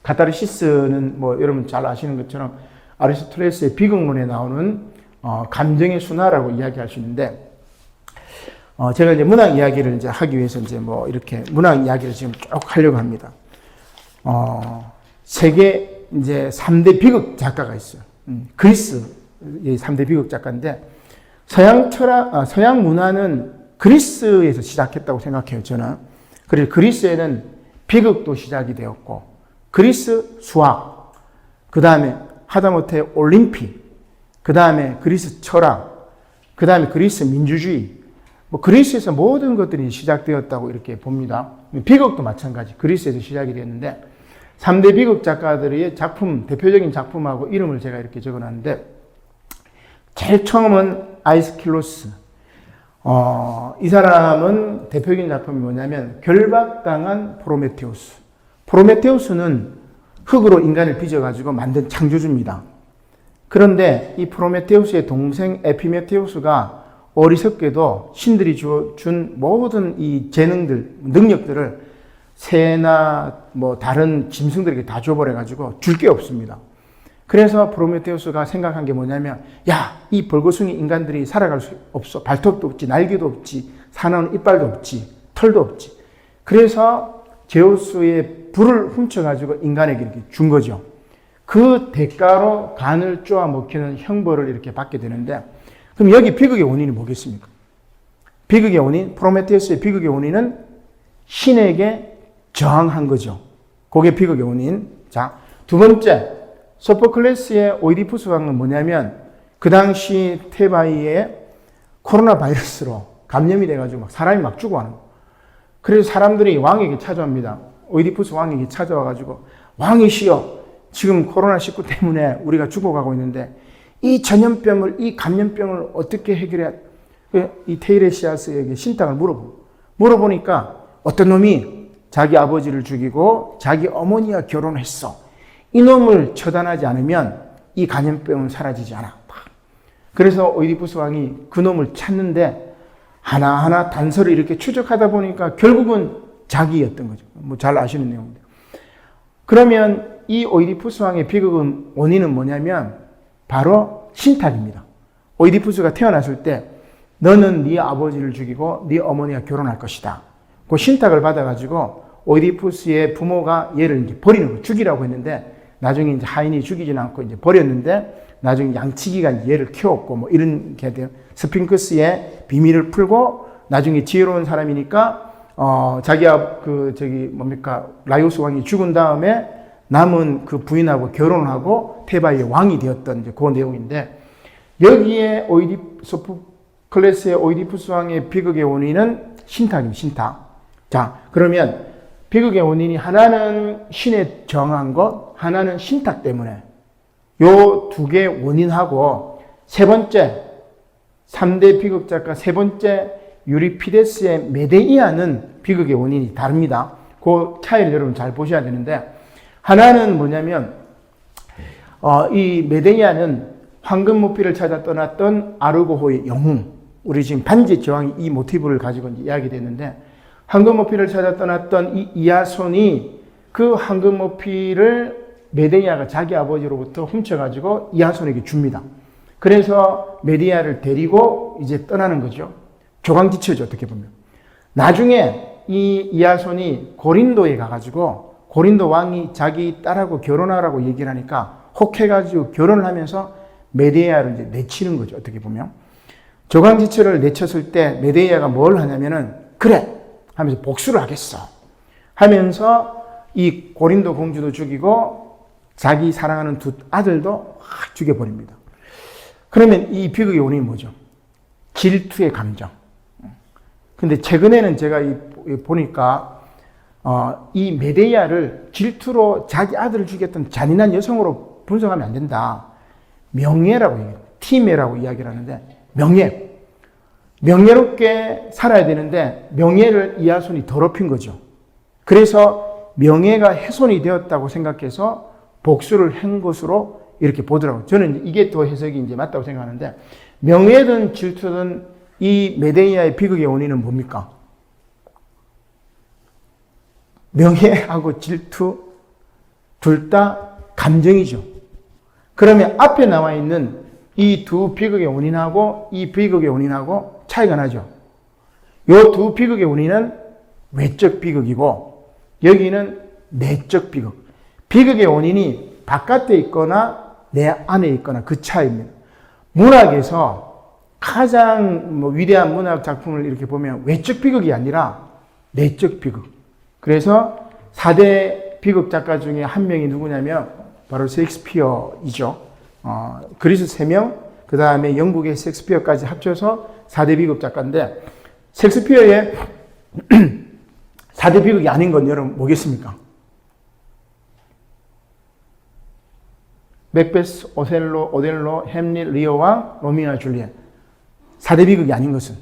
카타르시스는 뭐 여러분 잘 아시는 것처럼 아리스토텔레스의 비극론에 나오는 감정의 순화라고 이야기할 수 있는데, 제가 이제 문학 이야기를 이제 하기 위해서 이제 뭐 이렇게 문학 이야기를 지금 쭉 하려고 합니다. 세계 이제 3대 비극 작가가 있어요. 그리스의 3대 비극 작가인데, 서양 문화는 그리스에서 시작했다고 생각해요, 저는. 그래서 그리스에는 비극도 시작이 되었고, 그리스 수학, 그 다음에 하다못해 올림픽, 그 다음에 그리스 철학, 그 다음에 그리스 민주주의, 뭐 그리스에서 모든 것들이 시작되었다고 이렇게 봅니다. 비극도 마찬가지, 그리스에서 시작이 되었는데, 3대 비극 작가들의 작품, 대표적인 작품하고 이름을 제가 이렇게 적어놨는데, 제일 처음은 아이스킬로스. 이 사람은 대표적인 작품이 뭐냐면 결박당한 프로메테우스. 프로메테우스는 흙으로 인간을 빚어가지고 만든 창조주입니다. 그런데 이 프로메테우스의 동생 에피메테우스가 어리석게도 신들이 준 모든 이 재능들, 능력들을 새나 뭐 다른 짐승들에게 다 줘버려가지고 줄 게 없습니다. 그래서 프로메테우스가 생각한 게 뭐냐면, 야, 이 벌거숭이 인간들이 살아갈 수 없어. 발톱도 없지, 날개도 없지, 사나운 이빨도 없지, 털도 없지. 그래서 제우스의 불을 훔쳐가지고 인간에게 이렇게 준 거죠. 그 대가로 간을 쪼아 먹히는 형벌을 이렇게 받게 되는데, 그럼 여기 비극의 원인이 뭐겠습니까? 비극의 원인, 프로메테우스의 비극의 원인은 신에게 저항한 거죠. 그게 비극의 원인. 자, 두 번째, 소포클레스의 오이디푸스 왕은 뭐냐면, 그 당시 테바이에 코로나 바이러스로 감염이 돼가지고 막 사람이 막 죽어가는 거예요. 그래서 사람들이 왕에게 찾아옵니다. 오이디푸스 왕에게 찾아와가지고, 왕이시여, 지금 코로나19 때문에 우리가 죽어가고 있는데, 이 전염병을, 이 감염병을 어떻게 해결해야, 이 테이레시아스에게 신탁을 물어보니까 어떤 놈이 자기 아버지를 죽이고 자기 어머니와 결혼했어. 이놈을 처단하지 않으면 이 감염병은 사라지지 않아. 그래서 오이디푸스 왕이 그놈을 찾는데 하나하나 단서를 이렇게 추적하다 보니까 결국은 자기였던 거죠. 뭐 잘 아시는 내용인데. 그러면 이 오이디푸스 왕의 비극은 원인은 뭐냐면 바로 신탁입니다. 오이디푸스가 태어났을 때 너는 네 아버지를 죽이고 네 어머니와 결혼할 것이다. 그 신탁을 받아가지고 오이디푸스의 부모가 얘를 이제 버리는 거, 죽이라고 했는데 나중에 이제 하인이 죽이지는 않고 이제 버렸는데 나중에 양치기가 얘를 키웠고 뭐 이런 게 돼요. 스핑크스의 비밀을 풀고 나중에 지혜로운 사람이니까 자기가 라이오스 왕이 죽은 다음에 남은 그 부인하고 결혼하고 테바의 왕이 되었던 이제 그 내용인데, 여기에 소포클레스의 오이디푸스 왕의 비극의 원인은 신탁입니다. 신탁. 자, 그러면 비극의 원인이 하나는 신에 정한 것, 하나는 신탁 때문에, 요 두 개 원인하고 세 번째 3대 비극 작가 세 번째 유리피데스의 메데이아는 비극의 원인이 다릅니다. 그 차이를 여러분 잘 보셔야 되는데, 하나는 뭐냐면 이 메데이아는 황금 모피를 찾아 떠났던 아르고호의 영웅, 우리 지금 반지 저항이 이 모티브를 가지고 이제 이야기됐는데, 황금 모피를 찾아 떠났던 이 이아손이 그 황금 모피를 메데이아가 자기 아버지로부터 훔쳐가지고 이아손에게 줍니다. 그래서 메데이아를 데리고 이제 떠나는 거죠. 조강지처죠, 어떻게 보면. 나중에 이 이아손이 고린도에 가가지고 고린도 왕이 자기 딸하고 결혼하라고 얘기를 하니까 혹해가지고 결혼을 하면서 메데이아를 이제 내치는 거죠, 어떻게 보면. 조강지처를 내쳤을 때 메데이아가 뭘 하냐면은, 그래! 하면서 복수를 하겠어. 하면서 이 고린도 공주도 죽이고 자기 사랑하는 두 아들도 확 죽여버립니다. 그러면 이 비극의 원인이 뭐죠? 질투의 감정. 근데 최근에는 제가 보니까 이 메데이아를 질투로 자기 아들을 죽였던 잔인한 여성으로 분석하면 안 된다. 명예라고 얘기해요. 티메라고 이야기를 하는데, 명예. 명예롭게 살아야 되는데 명예를 이아손이 더럽힌 거죠. 그래서 명예가 훼손이 되었다고 생각해서 복수를 한 것으로 이렇게 보더라고요. 저는 이게 더 해석이 이제 맞다고 생각하는데, 명예든 질투든 이 메데이아의 비극의 원인은 뭡니까? 명예하고 질투 둘 다 감정이죠. 그러면 앞에 나와 있는 이 두 비극의 원인하고 이 비극의 원인하고 차이가 나죠. 요 두 비극의 원인은 외적 비극이고 여기는 내적 비극. 비극의 원인이 바깥에 있거나 내 안에 있거나 그 차이입니다. 문학에서 가장 위대한 문학 작품을 이렇게 보면 외적 비극이 아니라 내적 비극. 그래서 4대 비극 작가 중에 한 명이 누구냐면 바로 셰익스피어이죠. 그리스 3명, 그 다음에 영국의 셰익스피어까지 합쳐서 4대 비극 작가인데 셰익스피어의 4대 비극이 아닌 건 여러분 뭐겠습니까? 맥베스, 오셀로, 오델로, 햄릿, 리어 왕, 로미오와 줄리엣. 4대 비극이 아닌 것은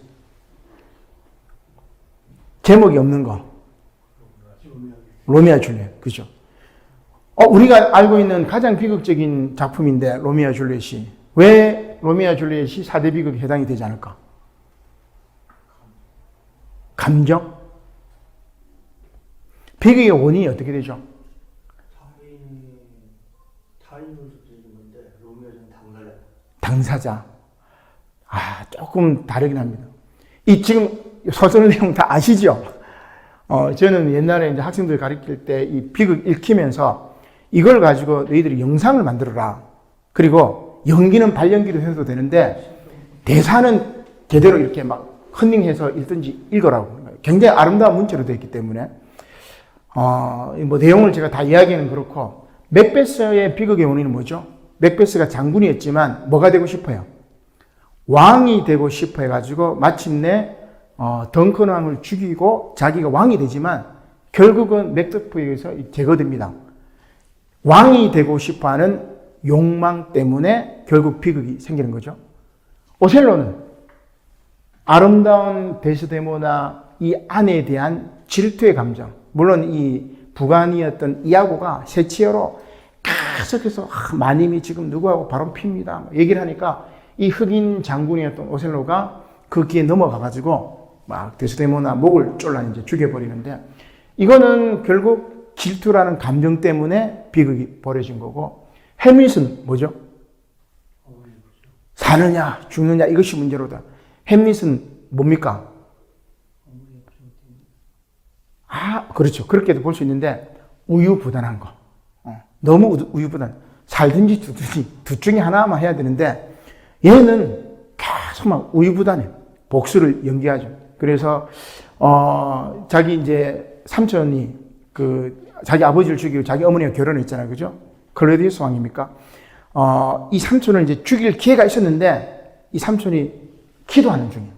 제목이 없는 거. 로미오와 줄리엣. 그죠? 우리가 알고 있는 가장 비극적인 작품인데 로미오와 줄리엣이 왜 로미오와 줄리엣이 4대 비극에 해당이 되지 않을까? 감정? 비극의 원인이 어떻게 되죠? 타인으로 들리는 건데 로미오는 당사자. 조금 다르긴 합니다. 이 지금 소설 내용 다 아시죠? 저는 옛날에 이제 학생들 가르칠 때 이 비극 읽히면서 이걸 가지고 너희들이 영상을 만들어라. 그리고 연기는 발연기로 해도 되는데 대사는 제대로 이렇게 막 컨닝해서 읽든지 읽으라고. 굉장히 아름다운 문체로 되어 있기 때문에 뭐 내용을 제가 다 이야기하기는 그렇고 맥베스의 비극의 원인은 뭐죠? 맥베스가 장군이었지만 뭐가 되고 싶어요? 왕이 되고 싶어 해가지고 마침내 덩컨 왕을 죽이고 자기가 왕이 되지만 결국은 맥베스에 의해서 제거됩니다. 왕이 되고 싶어하는 욕망 때문에 결국 비극이 생기는 거죠. 오셀로는 아름다운 데스데모나 이 아내에 대한 질투의 감정, 물론 이 부관이었던 이아고가 세치어로 계속해서 마님이 지금 누구하고 바람 핍니다 얘기를 하니까 이 흑인 장군이었던 오셀로가 그 귀에 넘어가가지고 막 데스데모나 목을 졸라 이제 죽여버리는데 이거는 결국 질투라는 감정 때문에 비극이 벌어진 거고 햄릿은 뭐죠? 사느냐 죽느냐 이것이 문제로다. 햄릿은 뭡니까? 그렇죠. 그렇게도 볼 수 있는데 우유부단한 거. 너무 우유부단. 살든지 죽든지 둘 중에 하나만 해야 되는데 얘는 계속 막 우유부단해. 복수를 연기하죠. 그래서 자기 이제 삼촌이 자기 아버지를 죽이고 자기 어머니가 결혼했잖아요. 그죠? 클로디우스 왕입니까? 이 삼촌을 이제 죽일 기회가 있었는데 이 삼촌이 기도하는 중이에요.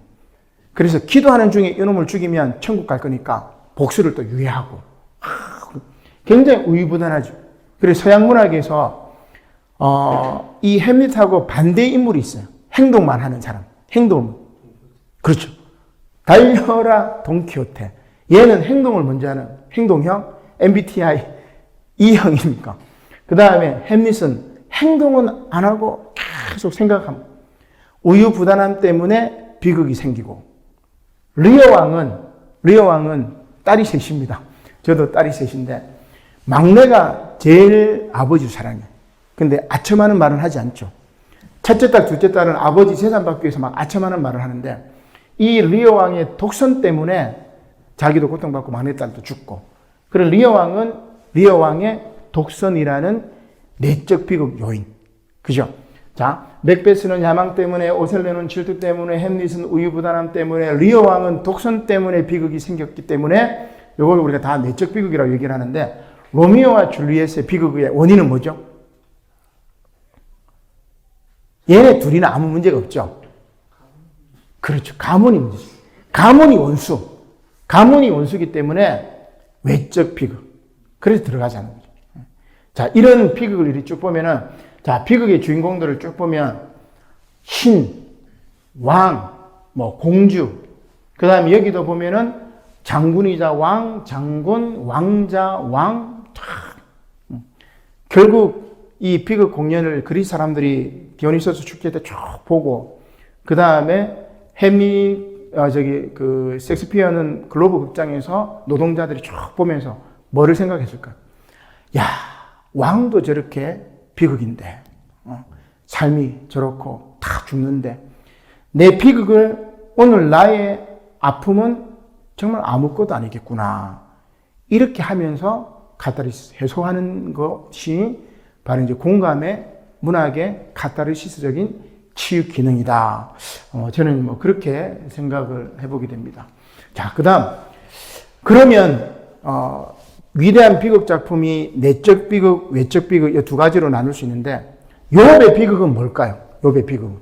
그래서 기도하는 중에 이놈을 죽이면 천국 갈 거니까 복수를 또 유예하고 굉장히 우유부단하죠. 그래서 서양 문학에서 이 햄릿하고 반대의 인물이 있어요. 행동만 하는 사람. 행동. 그렇죠. 달려라 돈키호테. 얘는 행동을 먼저 하는 행동형 MBTI E형입니까? 그 다음에 햄릿은 행동은 안 하고 계속 생각합니다. 우유부단함 때문에 비극이 생기고 리어 왕은 딸이 셋입니다. 저도 딸이 셋인데 막내가 제일 아버지를 사랑해요. 근데 아첨하는 말은 하지 않죠. 첫째 딸, 둘째 딸은 아버지 재산 받기 위해서 막 아첨하는 말을 하는데 이 리어 왕의 독선 때문에 자기도 고통받고 막내 딸도 죽고 그리고 리어 왕의 독선이라는 내적 비극 요인. 그죠? 자, 맥베스는 야망 때문에, 오셀로는 질투 때문에, 햄릿은 우유부단함 때문에, 리어 왕은 독선 때문에 비극이 생겼기 때문에 이걸 우리가 다 내적 비극이라고 얘기를 하는데 로미오와 줄리엣의 비극의 원인은 뭐죠? 얘네 둘이는 아무 문제가 없죠. 그렇죠. 가문이 문제죠. 가문이 원수이기 때문에 외적 비극. 그래서 들어가지 않는 거죠. 자, 이런 비극을 이렇게 쭉 보면은, 자, 비극의 주인공들을 쭉 보면, 신, 왕, 공주, 그 다음에 여기도 보면은 장군이자 왕, 장군, 왕자, 왕, 결국 이 비극 공연을 그리스 사람들이 디오니소스 축제 때 쭉 보고, 그 다음에 섹스피어는 글로브 극장에서 노동자들이 쭉 보면서 뭐를 생각했을까? 야, 왕도 저렇게 비극인데, 삶이 저렇고 다 죽는데, 내 비극을, 오늘 나의 아픔은 정말 아무것도 아니겠구나. 이렇게 하면서 카타르시스, 해소하는 것이 바로 이제 공감의 문학의 카타르시스적인 치유 기능이다. 저는 뭐 그렇게 생각을 해보게 됩니다. 자, 그 다음. 그러면, 위대한 비극 작품이 내적 비극, 외적 비극, 이 두 가지로 나눌 수 있는데, 욥의 비극은 뭘까요? 욥의 비극은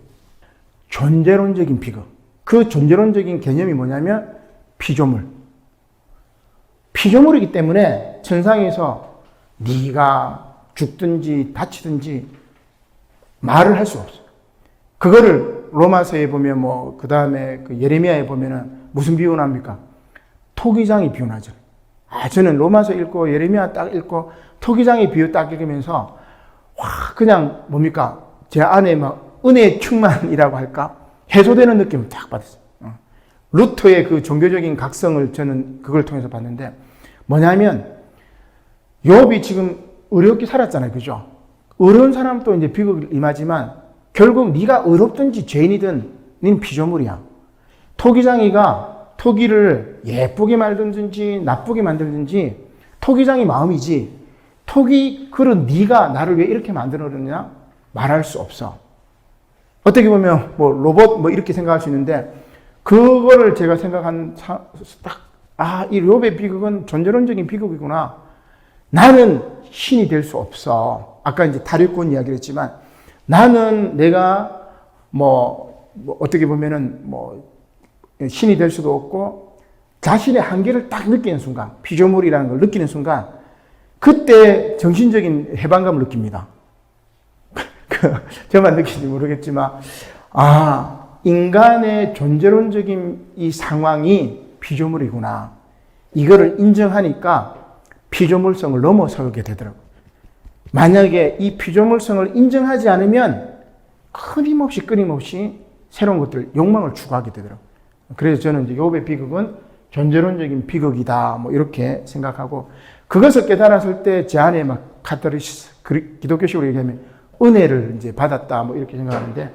존재론적인 비극. 그 존재론적인 개념이 뭐냐면 피조물. 피조물이기 때문에 천상에서 네가 죽든지 다치든지 말을 할 수 없어요. 그거를 로마서에 보면 뭐 그 다음에 그 예레미야에 보면은 무슨 비유합니까? 토기장이 비유하죠. 저는 로마서 읽고 예레미야 딱 읽고 토기장의 비유 딱 읽으면서 와 그냥 뭡니까? 제 안에 막 은혜의 충만이라고 할까? 해소되는 느낌을 딱 받았어요. 루터의 그 종교적인 각성을 저는 그걸 통해서 봤는데 뭐냐면 욥이 지금 어렵게 살았잖아요. 그죠? 어려운 사람도 이제 비극을 임하지만 결국 네가 어렵든지 죄인이든 넌 피조물이야. 토기장이가 토기를 예쁘게 만들든지 나쁘게 만들든지 토기장이 마음이지 토기 그런 네가 나를 왜 이렇게 만들어놨냐 말할 수 없어. 어떻게 보면 뭐 로봇 뭐 이렇게 생각할 수 있는데 그거를 제가 생각한 이 욥의 비극은 존재론적인 비극이구나. 나는 신이 될 수 없어. 아까 이제 다윗권 이야기를 했지만 나는 내가 어떻게 보면은 신이 될 수도 없고 자신의 한계를 딱 느끼는 순간, 피조물이라는 걸 느끼는 순간 그때 정신적인 해방감을 느낍니다. 저만 느끼는지 모르겠지만 인간의 존재론적인 이 상황이 피조물이구나. 이거를 인정하니까 피조물성을 넘어서게 되더라고요. 만약에 이 피조물성을 인정하지 않으면 끊임없이 새로운 것들, 욕망을 추구하게 되더라고요. 그래서 저는 이제 욥의 비극은 존재론적인 비극이다. 뭐 이렇게 생각하고 그것을 깨달았을 때 제 안에 막 카타르시스, 기독교식으로 얘기하면 은혜를 이제 받았다. 뭐 이렇게 생각하는데